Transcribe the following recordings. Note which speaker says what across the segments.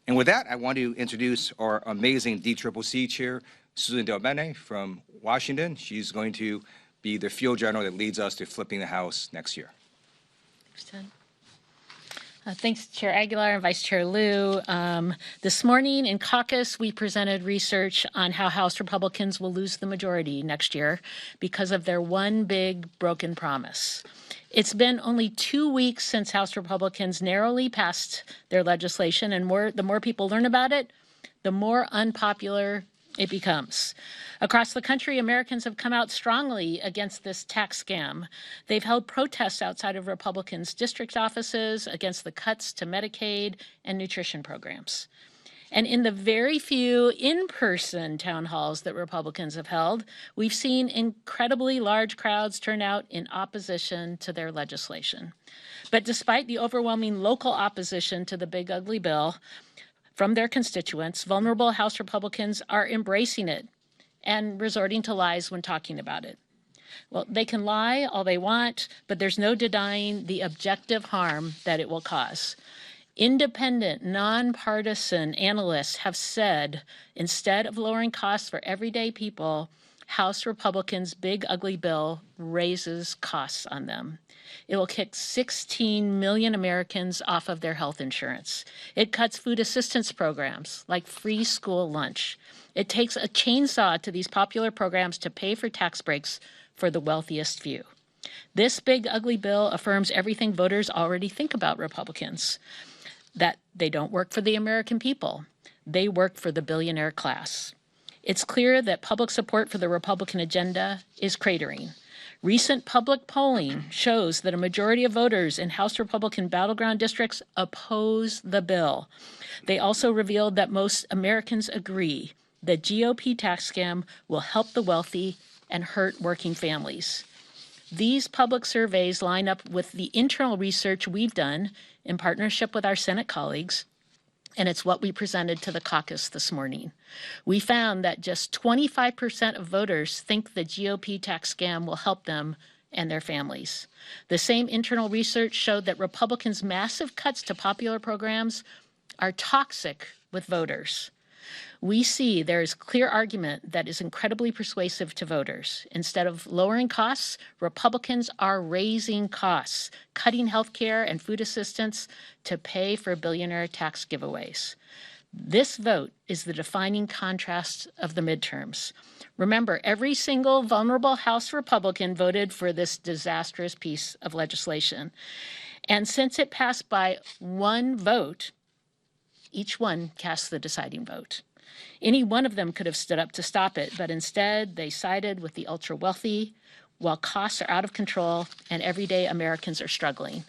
Speaker 1: And with that, I want to introduce our amazing DCCC chair, Suzan DelBene from Washington. She's going to be the field general that leads us to flipping the House next year.
Speaker 2: Thanks, Chair Aguilar and Vice Chair Liu. This morning in caucus, we presented research on how House Republicans will lose the majority next year because of their one big broken promise. It's been only 2 weeks since House Republicans narrowly passed their legislation, and the more people learn about it, the more unpopular it becomes. Across the country, Americans have come out strongly against this tax scam. They've held protests outside of Republicans' district offices against the cuts to Medicaid and nutrition programs. And in the very few in-person town halls that Republicans have held, we've seen incredibly large crowds turn out in opposition to their legislation. But despite the overwhelming local opposition to the big ugly bill from their constituents, vulnerable House Republicans are embracing it and resorting to lies when talking about it. Well, they can lie all they want, but there's no denying the objective harm that it will cause. Independent, nonpartisan analysts have said, instead of lowering costs for everyday people, House Republicans' big ugly bill raises costs on them. It will kick 16 million Americans off of their health insurance. It cuts food assistance programs like free school lunch. It takes a chainsaw to these popular programs to pay for tax breaks for the wealthiest few. This big ugly bill affirms everything voters already think about Republicans, that they don't work for the American people. They work for the billionaire class. It's clear that public support for the Republican agenda is cratering. Recent public polling shows that a majority of voters in House Republican battleground districts oppose the bill. They also revealed that most Americans agree the GOP tax scam will help the wealthy and hurt working families. These public surveys line up with the internal research we've done in partnership with our Senate colleagues, and it's what we presented to the caucus this morning. We found that just 25% of voters think the GOP tax scam will help them and their families. The same internal research showed that Republicans' massive cuts to popular programs are toxic with voters. We see there is clear argument that is incredibly persuasive to voters. Instead of lowering costs, Republicans are raising costs, cutting health care and food assistance to pay for billionaire tax giveaways. This vote is the defining contrast of the midterms. Remember, every single vulnerable House Republican voted for this disastrous piece of legislation. And since it passed by one vote, each one cast the deciding vote. Any one of them could have stood up to stop it, but instead they sided with the ultra-wealthy while costs are out of control and everyday Americans are struggling.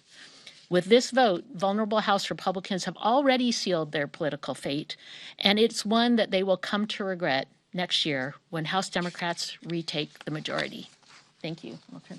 Speaker 2: With this vote, vulnerable House Republicans have already sealed their political fate, and it's one that they will come to regret next year when House Democrats retake the majority. Thank you. I'll turn back.